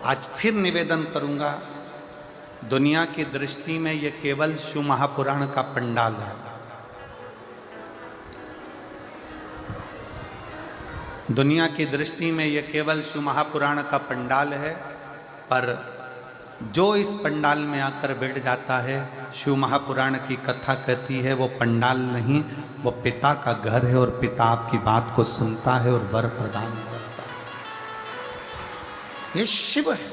आज फिर निवेदन करूंगा, दुनिया की दृष्टि में यह केवल शिव महापुराण का पंडाल है। दुनिया की दृष्टि में यह केवल शिव महापुराण का पंडाल है, पर जो इस पंडाल में आकर बैठ जाता है, शिव महापुराण की कथा कहती है, वो पंडाल नहीं, वो पिता का घर है और पिता आपकी बात को सुनता है और वर प्रदान करता है। ये शिव है।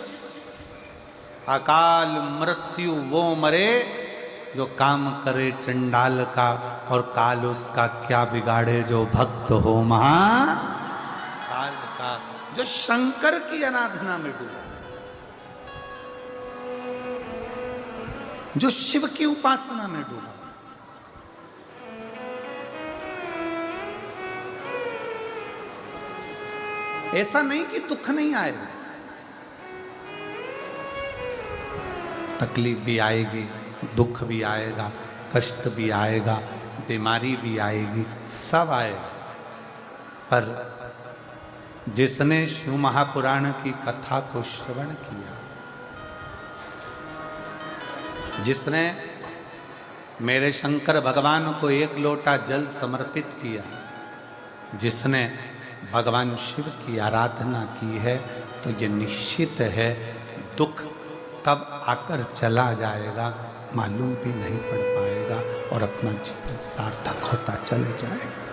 अकाल मृत्यु वो मरे जो काम करे चंडाल का, और काल उसका क्या बिगाड़े जो भक्त हो महाकाल का। जो शंकर की आराधना में डूबा, जो शिव की उपासना में डूबा, ऐसा नहीं कि दुख नहीं आएगा, तकलीफ भी आएगी, दुख भी आएगा, कष्ट भी आएगा, बीमारी भी आएगी, सब आएगा। पर जिसने शिव महापुराण की कथा को श्रवण किया, जिसने मेरे शंकर भगवान को एक लोटा जल समर्पित किया, जिसने भगवान शिव की आराधना की है, तो ये निश्चित है दुख तब आकर चला जाएगा, मालूम भी नहीं पड़ पाएगा और अपना जीवन सार्थक होता चले जाएगा।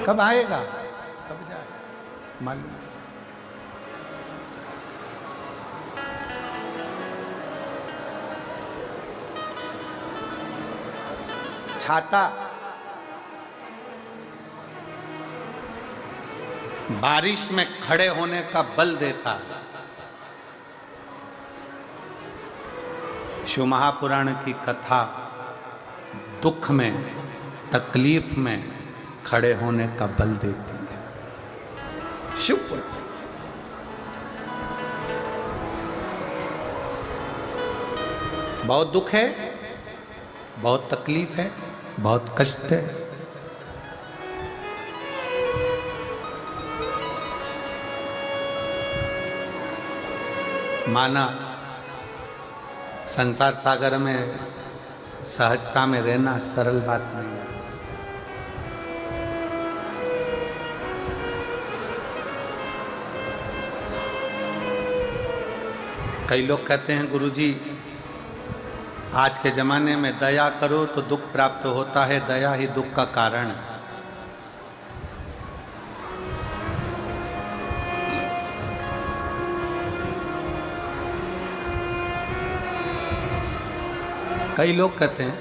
कब आएगा, कब जाएगा, मालूम नहीं। छाता बारिश में खड़े होने का बल देता है। शिव महापुराण की कथा दुख में, तकलीफ में खड़े होने का बल देती है। शिवपुराण बहुत दुख है, बहुत तकलीफ है, बहुत कष्ट है, माना संसार सागर में सहजता में रहना सरल बात नहीं है। कई लोग कहते हैं गुरुजी, आज के जमाने में दया करो तो दुख प्राप्त होता है, दया ही दुख का कारण है। कई लोग कहते हैं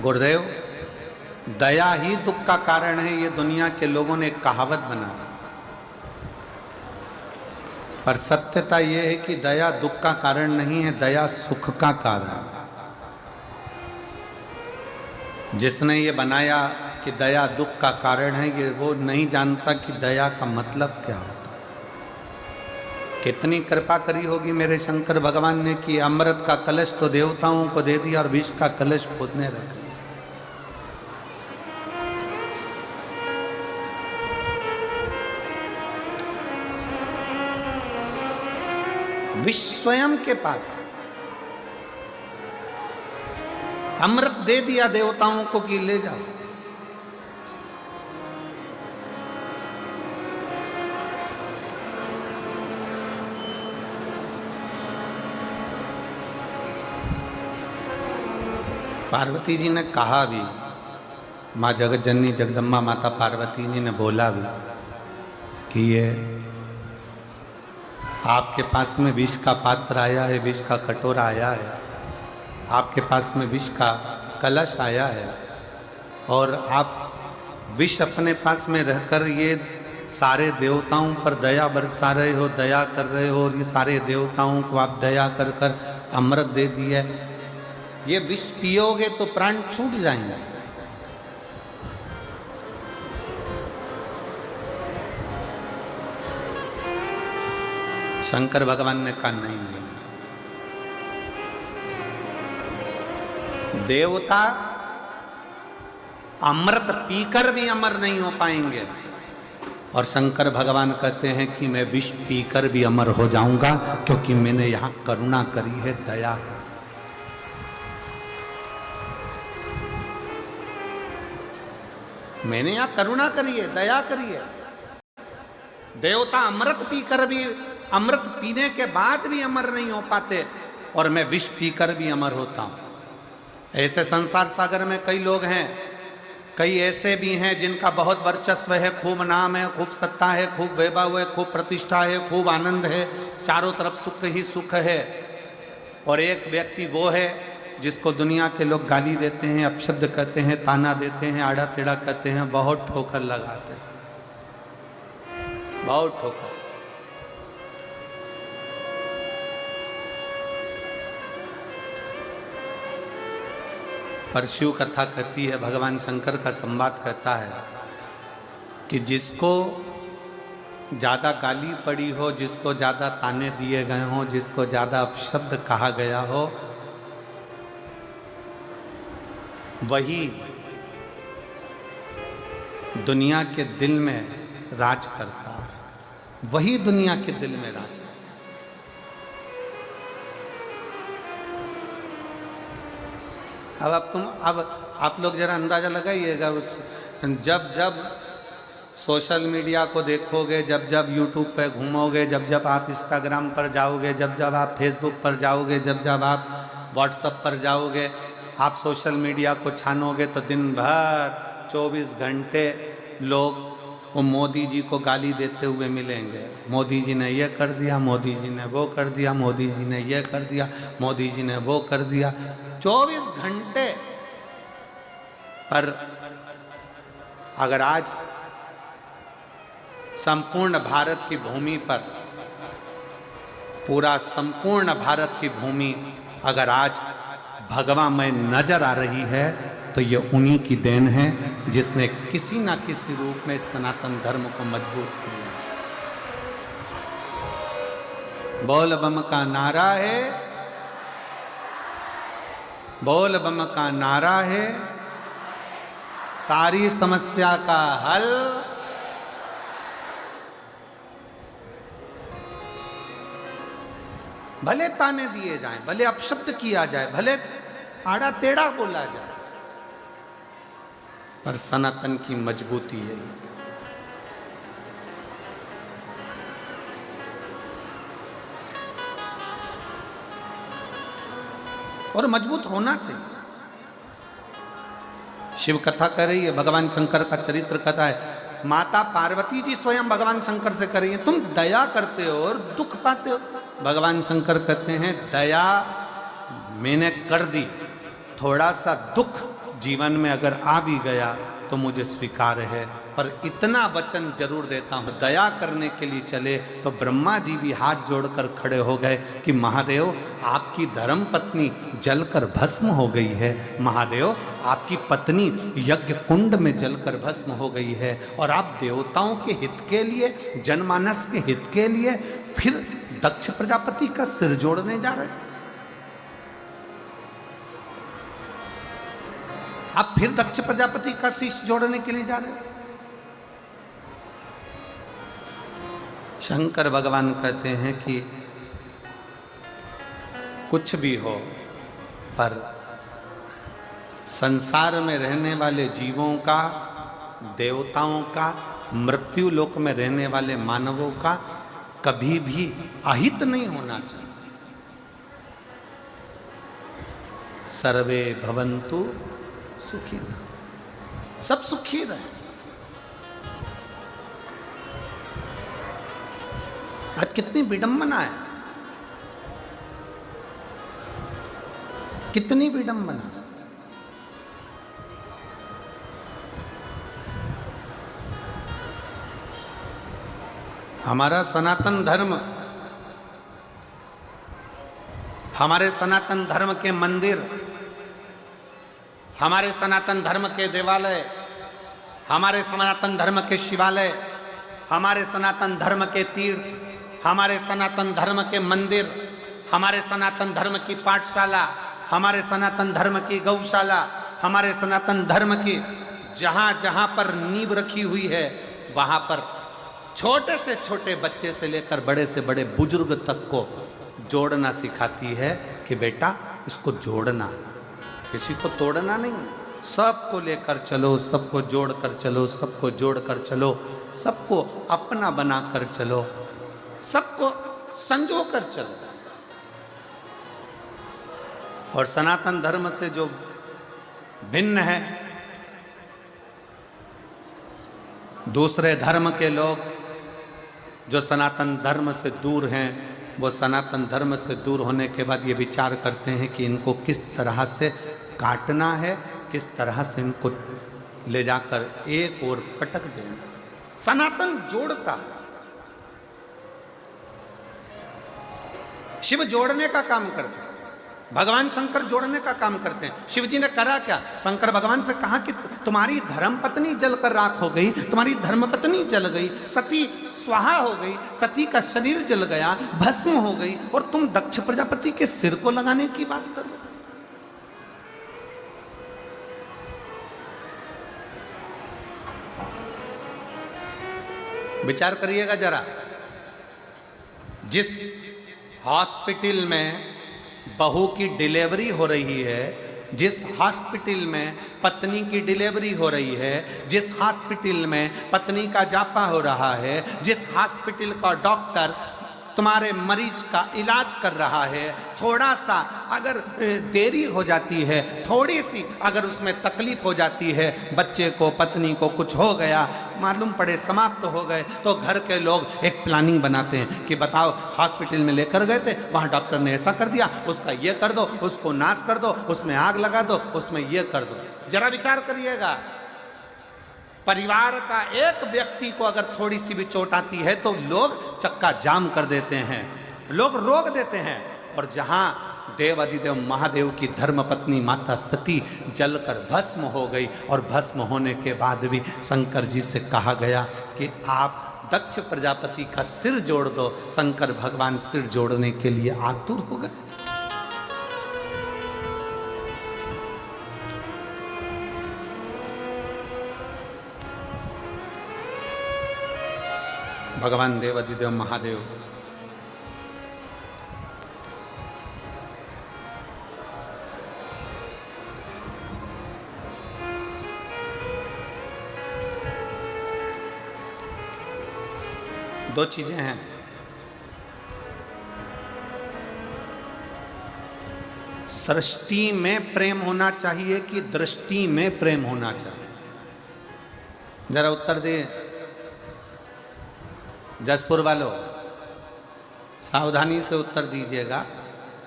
गुरुदेव दया ही दुख का कारण है, ये दुनिया के लोगों ने एक कहावत बना दी। पर सत्यता यह है कि दया दुख का कारण नहीं है, दया सुख का कारण है। जिसने ये बनाया कि दया दुख का कारण है, ये वो नहीं जानता कि दया का मतलब क्या होता। कितनी कृपा करी होगी मेरे शंकर भगवान ने कि अमृत का कलश तो देवताओं को दे दिया और विष का कलश खुद ने रख लिया। विष स्वयं के पास, अमृत दे दिया देवताओं को कि ले जाओ। पार्वती जी ने कहा भी, माँ जगत जननी जगदम्बा माता पार्वती जी ने बोला भी कि ये आपके पास में विष का पात्र आया है, विष का कटोरा आया है, आपके पास में विष का कलश आया है, और आप विष अपने पास में रहकर ये सारे देवताओं पर दया बरसा रहे हो, दया कर रहे हो, और ये सारे देवताओं को आप दया कर कर अमृत दे दिए। ये विष पियोगे तो प्राण छूट जाएंगे। शंकर भगवान ने कहा नहीं नहीं, देवता अमृत पीकर भी अमर नहीं हो पाएंगे। और शंकर भगवान कहते हैं कि मैं विष पीकर भी अमर हो जाऊंगा, क्योंकि मैंने यहां करुणा करी है, दया। मैंने यहां करुणा करी है, दया करी है। देवता अमृत पीकर भी, अमृत पीने के बाद भी अमर नहीं हो पाते, और मैं विष पीकर भी अमर होता हूं। ऐसे संसार सागर में कई लोग हैं, कई ऐसे भी हैं जिनका बहुत वर्चस्व है, खूब नाम है, खूब सत्ता है, खूब वैभव है, खूब प्रतिष्ठा है, खूब आनंद है, चारों तरफ सुख ही सुख है। और एक व्यक्ति वो है जिसको दुनिया के लोग गाली देते हैं, अपशब्द कहते हैं, ताना देते हैं, आड़ा टेढ़ा कहते हैं, बहुत ठोकर लगाते हैं, बहुत ठोकर। पर शिव कथा कहती है, भगवान शंकर का संवाद कहता है कि जिसको ज़्यादा गाली पड़ी हो, जिसको ज़्यादा ताने दिए गए हों, जिसको ज़्यादा अपशब्द कहा गया हो, वही दुनिया के दिल में राज करता है, वही दुनिया के दिल में राज करता है। अब आप लोग जरा अंदाजा लगाइएगा, जब जब सोशल मीडिया को देखोगे, जब जब यूट्यूब पे घूमोगे, जब जब आप इंस्टाग्राम पर जाओगे, जब जब आप फेसबुक पर जाओगे, जब जब आप व्हाट्सएप पर जाओगे, आप सोशल मीडिया को छानोगे तो दिन भर 24 घंटे लोग वो मोदी जी को गाली देते हुए मिलेंगे। मोदी जी ने ये कर दिया, मोदी जी ने वो कर दिया, मोदी जी ने ये कर दिया, मोदी जी ने वो कर दिया, 24 घंटे। पर अगर आज संपूर्ण भारत की भूमि पर, पूरा संपूर्ण भारत की भूमि अगर आज भगवामय नजर आ रही है, तो ये उन्हीं की देन है जिसने किसी ना किसी रूप में सनातन धर्म को मजबूत किया। बोल बम का नारा है, बोल बम का नारा है, सारी समस्या का हल। भले ताने दिए जाएं, भले अपशब्द किया जाए, भले आड़ा टेढ़ा बोला जाए, पर सनातन की मजबूती है। और मजबूत होना चाहिए। शिव कथा कर रही है, भगवान शंकर का चरित्र कथा है। माता पार्वती जी स्वयं भगवान शंकर से कर रही है, तुम दया करते हो और दुख पाते हो। भगवान शंकर कहते हैं, दया मैंने कर दी, थोड़ा सा दुख जीवन में अगर आ भी गया तो मुझे स्वीकार है, पर इतना वचन जरूर देता हूं, दया करने के लिए चले तो ब्रह्मा जी भी हाथ जोड़कर खड़े हो गए कि महादेव, आपकी धर्म पत्नी जलकर भस्म हो गई है, महादेव आपकी पत्नी यज्ञ कुंड में जलकर भस्म हो गई है, और आप देवताओं के हित के लिए, जनमानस के हित के लिए फिर दक्ष प्रजापति का सिर जोड़ने जा रहे हैं। आप फिर दक्ष प्रजापति का शीश जोड़ने के लिए जा रहे हैं। शंकर भगवान कहते हैं कि कुछ भी हो, पर संसार में रहने वाले जीवों का, देवताओं का, मृत्यु लोक में रहने वाले मानवों का कभी भी अहित नहीं होना चाहिए। सर्वे भवन्तु सुखी, सब सुखी रहे। आज कितनी विडंबना है, कितनी विडंबना। हमारा सनातन धर्म, हमारे सनातन धर्म के मंदिर, हमारे सनातन धर्म के देवालय, हमारे सनातन धर्म के शिवालय, हमारे सनातन धर्म के तीर्थ, हमारे सनातन धर्म के मंदिर, हमारे सनातन धर्म की पाठशाला, हमारे सनातन धर्म की गौशाला, हमारे सनातन धर्म की जहां जहां पर नींव रखी हुई है वहां पर छोटे से छोटे बच्चे से लेकर बड़े से बड़े बुजुर्ग तक को जोड़ना सिखाती है कि बेटा इसको जोड़ना, किसी को तोड़ना नहीं, सबको लेकर चलो, सबको जोड़ कर चलो, सबको जोड़ कर चलो, सबको अपना बना कर चलो, सबको संजो कर चलो। और सनातन धर्म से जो भिन्न है, दूसरे धर्म के लोग जो सनातन धर्म से दूर हैं, वो सनातन धर्म से दूर होने के बाद ये विचार करते हैं कि इनको किस तरह से काटना है, किस तरह से इनको ले जाकर एक ओर पटक देना। सनातन जोड़ता, शिव जोड़ने का काम करते हैं, भगवान शंकर जोड़ने का काम करते हैं। शिव जी ने करा क्या? शंकर भगवान से कहा कि तुम्हारी धर्म पत्नी जलकर राख हो गई, तुम्हारी धर्म पत्नी जल गई, सती स्वाहा हो गई, सती का शरीर जल गया, भस्म हो गई, और तुम दक्ष प्रजापति के सिर को लगाने की बात कर रहे हो। विचार करिएगा जरा, जिस हॉस्पिटल में बहू की डिलीवरी हो रही है, जिस हॉस्पिटल में पत्नी की डिलीवरी हो रही है, जिस हॉस्पिटल में पत्नी का जापा हो रहा है, जिस हॉस्पिटल का डॉक्टर तुम्हारे मरीज का इलाज कर रहा है, थोड़ा सा अगर देरी हो जाती है, थोड़ी सी अगर उसमें तकलीफ हो जाती है, बच्चे को पत्नी को कुछ हो गया, मालूम पड़े समाप्त हो गए, तो घर के लोग एक प्लानिंग बनाते हैं कि बताओ हॉस्पिटल में लेकर गए थे, वहाँ डॉक्टर ने ऐसा कर दिया, उसका ये कर दो, उसको नाश कर दो, उसमें आग लगा दो, उसमें ये कर दो। जरा विचार करिएगा, परिवार का एक व्यक्ति को अगर थोड़ी सी भी चोट आती है तो लोग चक्का जाम कर देते हैं, लोग रोक देते हैं। और जहां देव अधिदेव महादेव की धर्मपत्नी माता सती जलकर भस्म हो गई, और भस्म होने के बाद भी शंकर जी से कहा गया कि आप दक्ष प्रजापति का सिर जोड़ दो। शंकर भगवान सिर जोड़ने के लिए आतुर हो गए। भगवान देव अधिदेव महादेव दो चीजें हैं, सृष्टि में प्रेम होना चाहिए कि दृष्टि में प्रेम होना चाहिए? जरा उत्तर दे जसपुर वालों, सावधानी से उत्तर दीजिएगा।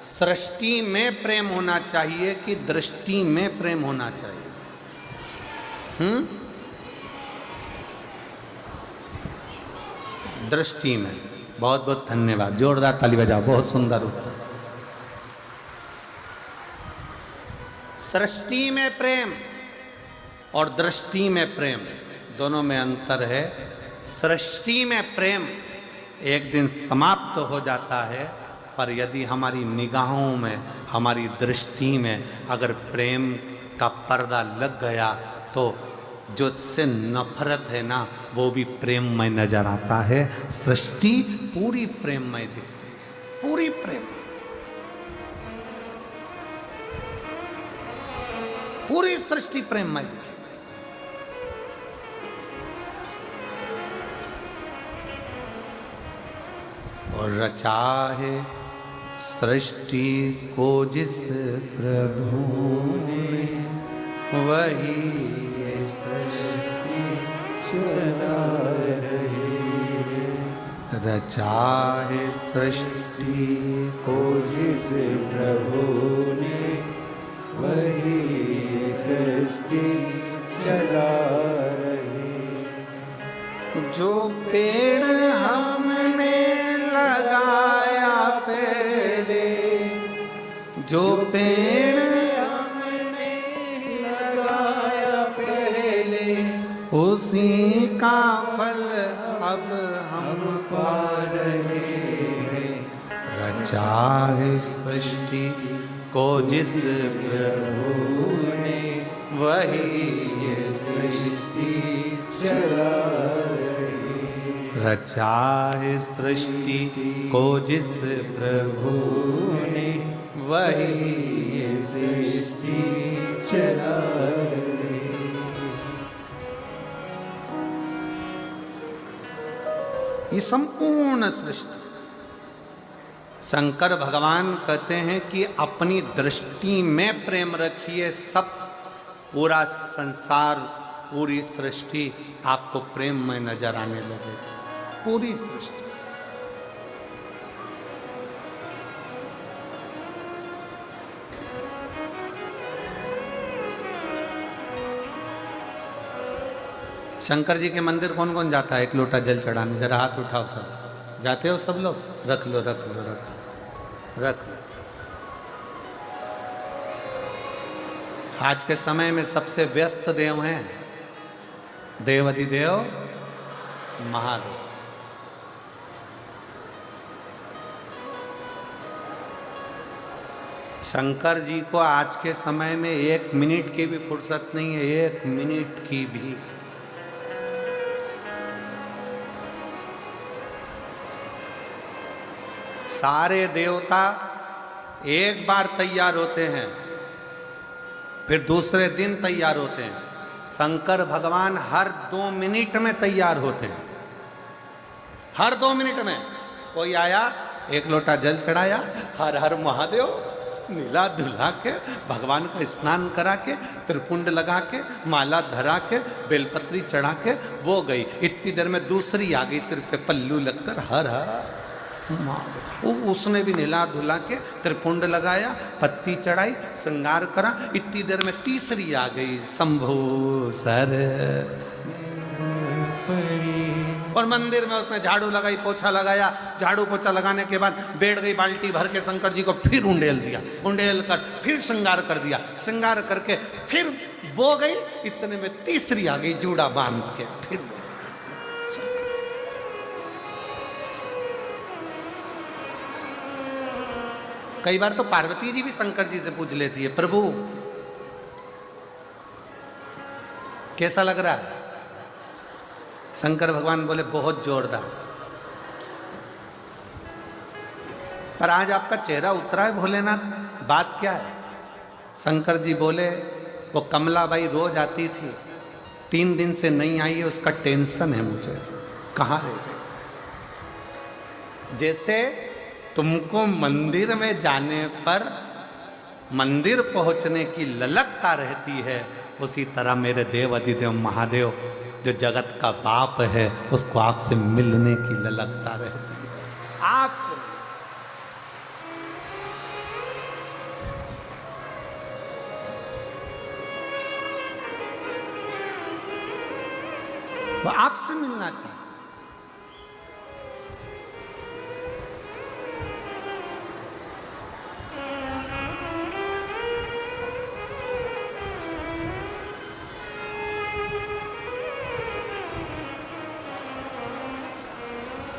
सृष्टि में प्रेम होना चाहिए कि दृष्टि में प्रेम होना चाहिए? दृष्टि में। बहुत बहुत धन्यवाद, जोरदार ताली बजाओ, बहुत सुंदर उत्तर। सृष्टि में प्रेम और दृष्टि में प्रेम, दोनों में अंतर है। सृष्टि में प्रेम एक दिन समाप्त हो जाता है, पर यदि हमारी निगाहों में, हमारी दृष्टि में अगर प्रेम का पर्दा लग गया तो जो से नफरत है ना, वो भी प्रेममय नजर आता है। सृष्टि पूरी प्रेममय दिखती है, पूरी प्रेम, पूरी सृष्टि प्रेममय दिखती। और रचा है सृष्टि को जिस प्रभु ने, वही सृष्टि चला रही है। रचा है सृष्टि को जिस प्रभु ने, वही सृष्टि चला रही। जो पेड़ हमने लगाया पहले, जो पेड़ हमने लगाया पहले, उसी का फल अब हम पा रहे हैं। रचा है सृष्टि को जिस प्रभु ने, वही सृष्टि चला रही। रचा है सृष्टि को जिस प्रभु ने वही ये सृष्टि चला रही। ये संपूर्ण सृष्टि शंकर भगवान कहते हैं कि अपनी दृष्टि में प्रेम रखिए, सब पूरा संसार पूरी सृष्टि आपको प्रेम में नजर आने लगे, पूरी सृष्टि। शंकर जी के मंदिर कौन कौन जाता है एक लोटा जल चढ़ाने? जरा हाथ उठाओ सब। जाते हो सब लोग? रख लो रख लो रख लो रख लो। आज के समय में सबसे व्यस्त देव हैं देव अधिदेव महादेव। शंकर जी को आज के समय में 1 मिनट की भी फुर्सत नहीं है, 1 मिनट की भी। सारे देवता एक बार तैयार होते हैं, फिर दूसरे दिन तैयार होते हैं। शंकर भगवान हर 2 मिनट में तैयार होते हैं, हर 2 मिनट में। कोई आया, एक लोटा जल चढ़ाया, हर हर महादेव, नीला धुला के भगवान का स्नान करा के, त्रिपुंड लगा के, माला धरा के, बेलपत्री चढ़ा के वो गई। इतनी देर में दूसरी आ गई, सिर पे पल्लू लगकर हर हर महादेव। उसने भी नीला धुला के त्रिपुंड लगाया, पत्ती चढ़ाई, श्रृंगार करा। इतनी देर में तीसरी आ गई, शंभो सर। और मंदिर में उसने झाड़ू लगाई, पोछा लगाया। झाड़ू पोछा लगाने के बाद बैठ गई बाल्टी भर के, शंकर जी को फिर उंडेल दिया, उंडेल कर फिर श्रृंगार कर दिया, श्रृंगार करके फिर वो गई। इतने में तीसरी आ गई, जूड़ा बांध के फिर। कई बार तो पार्वती जी भी शंकर जी से पूछ लेती है, प्रभु कैसा लग रहा है? शंकर भगवान बोले बहुत जोरदार। पर आज आपका चेहरा उतरा है भोलेनाथ, बात क्या है? शंकर जी बोले वो कमलाबाई रोज आती थी, 3 दिन से नहीं आई है, उसका टेंशन है मुझे, कहाँ रह गई? जैसे तुमको मंदिर में जाने पर मंदिर पहुंचने की ललकता रहती है, उसी तरह मेरे देव अधिदेव महादेव जो जगत का बाप है, उसको आपसे मिलने की ललकता रहती है। आपसे वो आपसे मिलना चाहिए।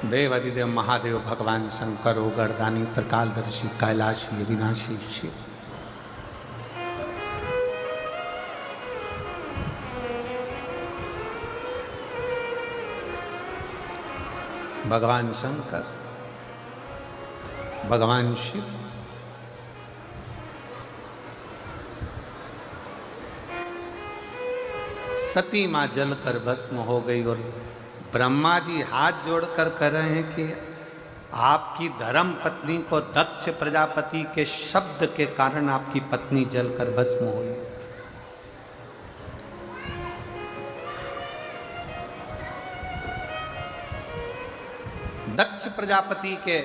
देव अधिदेव महादेव भगवान शंकर ओगरदानी त्रिकालदर्शी कैलाशी अविनाशी शिव। भगवान शंकर, भगवान शिव, सती मां जलकर भस्म हो गई और ब्रह्मा जी हाथ जोड़कर कह रहे हैं कि आपकी धर्म पत्नी को दक्ष प्रजापति के शब्द के कारण आपकी पत्नी जलकर भस्म हुई है। दक्ष प्रजापति के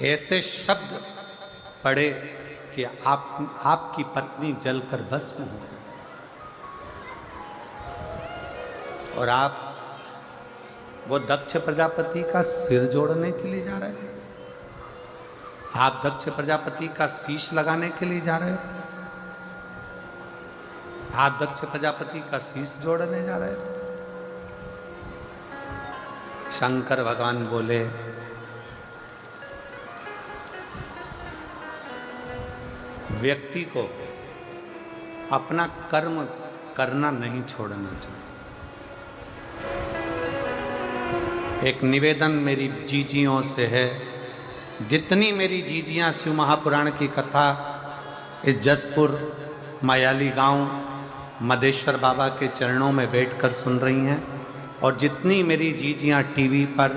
ऐसे शब्द पड़े कि आपकी पत्नी जलकर भस्म हो गई और आप वो दक्ष प्रजापति का सिर जोड़ने के लिए जा रहे हैं, आप दक्ष प्रजापति का शीश लगाने के लिए जा रहे हैं, आप दक्ष प्रजापति का शीश जोड़ने जा रहे हैं। शंकर भगवान बोले व्यक्ति को अपना कर्म करना नहीं छोड़ना चाहिए। एक निवेदन मेरी जीजियों से है, जितनी मेरी जीजियाँ शिव महापुराण की कथा इस जसपुर मायाली गांव मदेश्वर बाबा के चरणों में बैठकर सुन रही हैं, और जितनी मेरी जीजियाँ टीवी पर,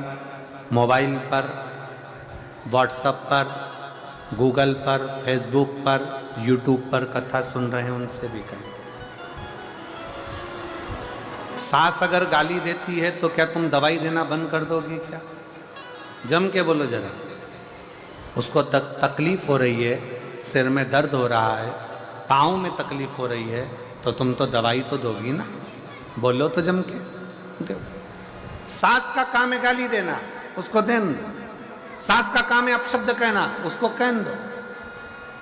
मोबाइल पर, व्हाट्सएप पर, गूगल पर, फेसबुक पर, यूट्यूब पर कथा सुन रहे हैं, उनसे भी कहें, सास अगर गाली देती है तो क्या तुम दवाई देना बंद कर दोगी क्या? जम के बोलो जरा। उसको तकलीफ हो रही है, सिर में दर्द हो रहा है, पाँव में तकलीफ हो रही है, तो तुम तो दवाई तो दोगी ना? बोलो तो जम के दो। सास का काम है गाली देना, उसको देन दो। सास का काम है अपशब्द कहना, उसको कहन दो।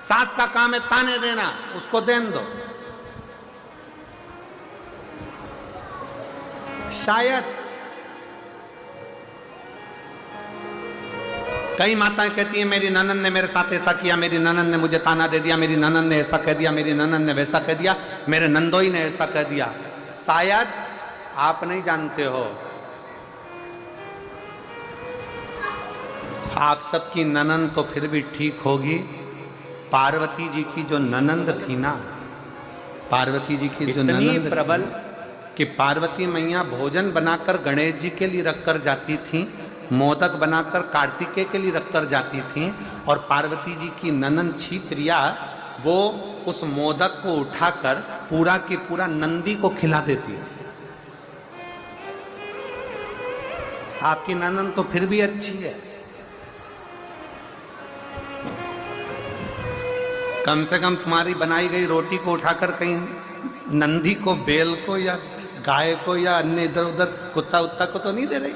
सास का काम है ताने देना, उसको देन दो। शायद कई माताएं कहती हैं मेरी ननद ने मेरे साथ ऐसा किया, मेरी ननद ने मुझे ताना दे दिया, मेरी ननद ने ऐसा कह दिया, मेरी ननद ने वैसा कह दिया, मेरे नंदोई ने ऐसा कह दिया। शायद आप नहीं जानते हो, आप सबकी ननद तो फिर भी ठीक होगी। पार्वती जी की जो ननंद थी ना, पार्वती जी की जो ननंद प्रबल कि पार्वती मैया भोजन बनाकर गणेश जी के लिए रखकर जाती थी, मोदक बनाकर कार्तिकेय के लिए रखकर जाती थी, और पार्वती जी की ननंद छिप्रिया वो उस मोदक को उठाकर पूरा की पूरा नंदी को खिला देती थी। आपकी ननंद तो फिर भी अच्छी है, कम से कम तुम्हारी बनाई गई रोटी को उठाकर कहीं नंदी को, बेल को या गाय को या अन्य इधर उधर कुत्ता उत्ता को तो नहीं दे रही।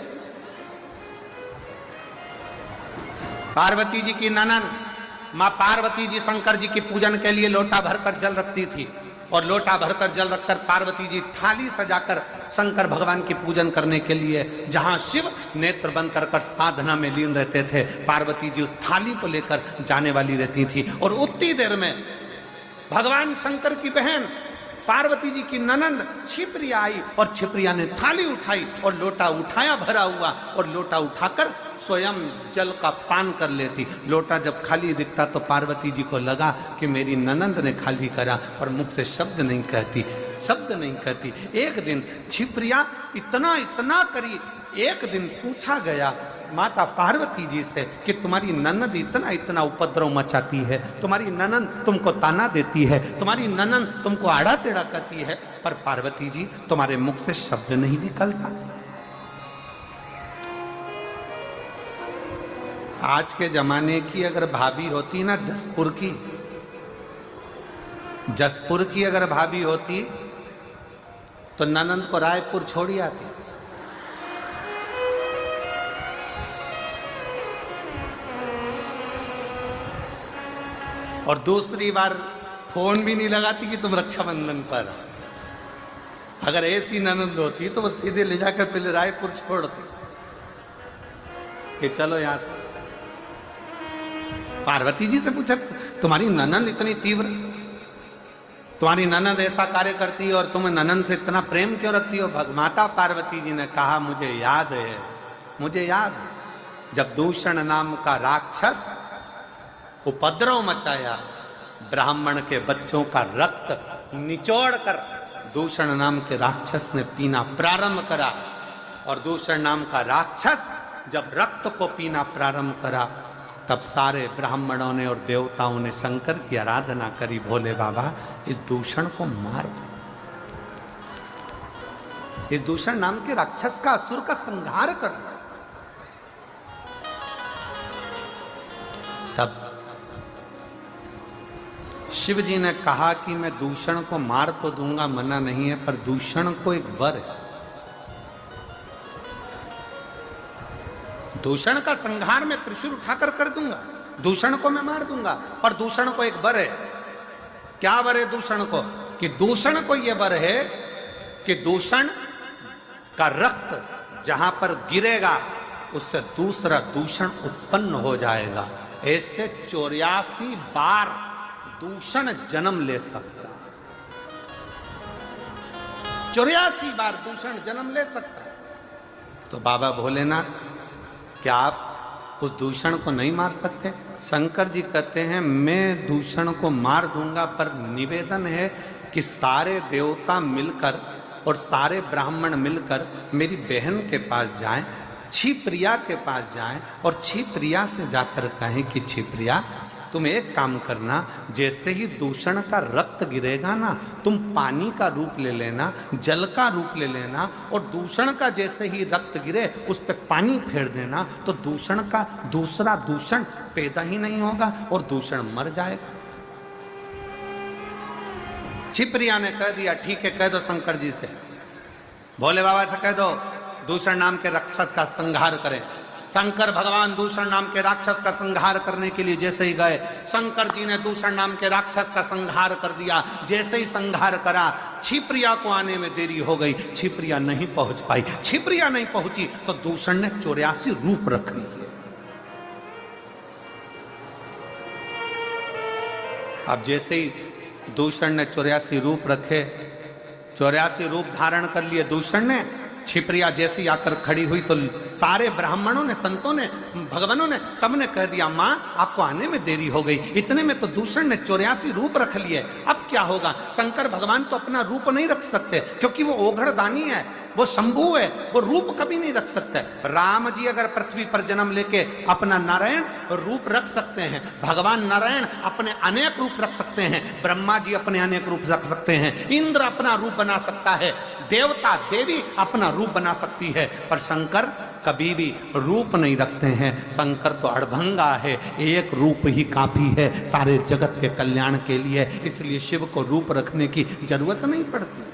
पार्वती जी की ननंद माँ पार्वती जी शंकर जी की पूजन के लिए लोटा भरकर जल रखती थी, और लोटा भरकर जल रखकर पार्वती जी थाली सजाकर शंकर भगवान की पूजन करने के लिए, जहां शिव नेत्र बंद कर साधना में लीन रहते थे, पार्वती जी उस थाली को लेकर जाने वाली रहती थी। और उतनी देर में भगवान शंकर की बहन पार्वती जी की ननंद छिप्रिया आई, और छिप्रिया ने थाली उठाई और लोटा उठाया भरा हुआ, और लोटा उठाकर स्वयं जल का पान कर लेती। लोटा जब खाली दिखता तो पार्वती जी को लगा कि मेरी ननंद ने खाली करा, पर मुख से शब्द नहीं कहती, शब्द नहीं कहती। एक दिन छिप्रिया इतना इतना करी, एक दिन पूछा गया माता पार्वती जी से कि तुम्हारी ननंद इतना इतना उपद्रव मचाती है, तुम्हारी ननंद तुमको ताना देती है, तुम्हारी ननंद तुमको आड़ा टेढ़ा करती है, पर पार्वती जी तुम्हारे मुख से शब्द नहीं निकलता। आज के जमाने की अगर भाभी होती ना, जसपुर की अगर भाभी होती तो ननंद को रायपुर छोड़ी आती। और दूसरी बार फोन भी नहीं लगाती कि तुम रक्षाबंधन पर। अगर ऐसी ननंद होती तो वो सीधे ले जाकर पहले रायपुर छोड़ती कि चलो यहां से। पार्वती जी से पूछा तुम्हारी ननंद इतनी तीव्र, तुम्हारी ननंद ऐसा कार्य करती है और तुम ननंद से इतना प्रेम क्यों रखती हो? माता पार्वती जी ने कहा मुझे याद है, मुझे याद है जब दूषण नाम का राक्षस उपद्रव मचाया, ब्राह्मण के बच्चों का रक्त निचोड़कर दूषण नाम के राक्षस ने पीना प्रारंभ करा। और दूषण नाम का राक्षस जब रक्त को पीना प्रारंभ करा, तब सारे ब्राह्मणों ने और देवताओं ने शंकर की आराधना करी, भोले बाबा इस दूषण को मार दो, इस दूषण नाम के राक्षस का, असुर का संहार कर दो। तब शिव जी ने कहा कि मैं दूषण को मार तो दूंगा, मना नहीं है, पर दूषण को एक वर है, दूषण का संहार मैं त्रिशूल उठाकर कर दूंगा, दूषण को मैं मार दूंगा, पर दूषण को एक वर है। क्या वर है दूषण को? कि दूषण को यह वर है कि दूषण का रक्त जहां पर गिरेगा उससे दूसरा दूषण उत्पन्न हो जाएगा। ऐसे 84 बार दूषण जन्म ले सकता। 84 बार दूषण जन्म ले सकता है। तो बाबा भोलेनाथ, क्या आप उस दूषण को नहीं मार सकते? शंकर जी कहते हैं मैं दूषण को मार दूंगा, पर निवेदन है कि सारे देवता मिलकर और सारे ब्राह्मण मिलकर मेरी बहन के पास जाएं, क्षिप्रिया के पास जाएं और क्षिप्रिया से जाकर कहें कि क्षिप्रिया तुम एक काम करना, जैसे ही दूषण का रक्त गिरेगा ना, तुम पानी का रूप ले लेना, जल का रूप ले लेना, और दूषण का जैसे ही रक्त गिरे उस पर पानी फेर देना, तो दूषण का दूसरा दूषण पैदा ही नहीं होगा और दूषण मर जाएगा। क्षिप्रिया ने कह दिया ठीक है, कह दो शंकर जी से, भोले बाबा से कह दो दूषण नाम के राक्षस का संहार करें। शंकर भगवान दूषण नाम के राक्षस का संहार करने के लिए जैसे ही गए, शंकर जी ने दूषण नाम के राक्षस का संहार कर दिया। जैसे ही संहार करा, क्षिप्रिया को आने में देरी हो गई, क्षिप्रिया नहीं पहुंच पाई। क्षिप्रिया नहीं पहुंची तो दूषण ने 84 रूप रख लिए। अब जैसे ही दूषण ने 84 रूप रखे, 84 रूप धारण कर लिए दूषण ने, क्षिप्रिया जैसी आकर खड़ी हुई तो सारे ब्राह्मणों ने, संतों ने, भगवानों ने, सबने कह दिया माँ आपको आने में देरी हो गई। इतने में तो दूषण ने 84 रूप रख लिए। अब क्या होगा? शंकर भगवान तो अपना रूप नहीं रख सकते, क्योंकि वो ओघड़दानी है, वो शंभु है, वो रूप कभी नहीं रख सकते। राम जी अगर पृथ्वी पर जन्म लेके अपना नारायण रूप रख सकते हैं, भगवान नारायण अपने अनेक रूप रख सकते हैं, ब्रह्मा जी अपने अनेक रूप रख सकते हैं, इंद्र अपना रूप बना सकता है, देवता देवी अपना रूप बना सकती है, पर शंकर कभी भी रूप नहीं रखते हैं। शंकर तो अड़भंगा है, एक रूप ही काफी है सारे जगत के कल्याण के लिए, इसलिए शिव को रूप रखने की जरूरत नहीं पड़ती।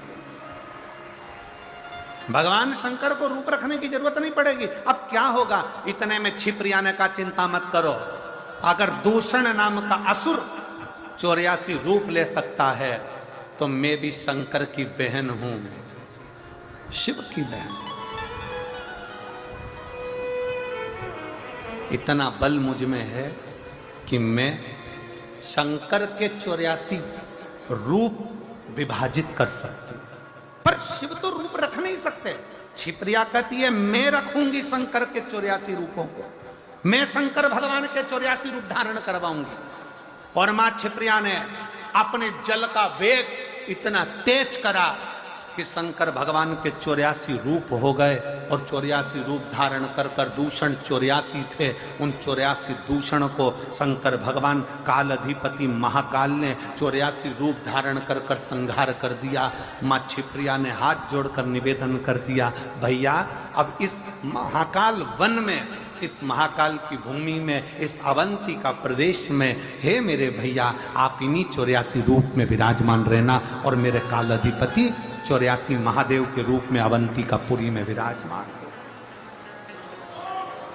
भगवान शंकर को रूप रखने की जरूरत नहीं पड़ेगी। अब क्या होगा? इतने में क्षिप्रिया ने कहा चिंता मत करो, अगर दूषण नाम का असुर 84 रूप ले सकता है तो मैं भी शंकर की बहन हूं, शिव की बहन। इतना बल मुझ में है कि मैं शंकर के 84 रूप विभाजित कर सकती हूं, पर शिव तो रूप रख नहीं सकते। क्षिप्रिया कहती है मैं रखूंगी शंकर के 84 रूपों को, मैं शंकर भगवान के 84 रूप धारण करवाऊंगी। और मां क्षिप्रिया ने अपने जल का वेग इतना तेज करा कि शंकर भगवान के 84 रूप हो गए, और 84 रूप धारण कर कर, दूषण 84 थे, उन 84 दूषण को शंकर भगवान काल अधिपति महाकाल ने 84 रूप धारण कर कर संहार कर दिया। माँ क्षिप्रिया ने हाथ जोड़कर निवेदन कर दिया, भैया अब इस महाकाल वन में, इस महाकाल की भूमि में, इस अवंती का प्रदेश में, हे मेरे भैया आप इन्हीं 84 रूप में विराजमान रहना, और मेरे काल अधिपति 84 महादेव के रूप में अवंती का पुरी में विराजमान।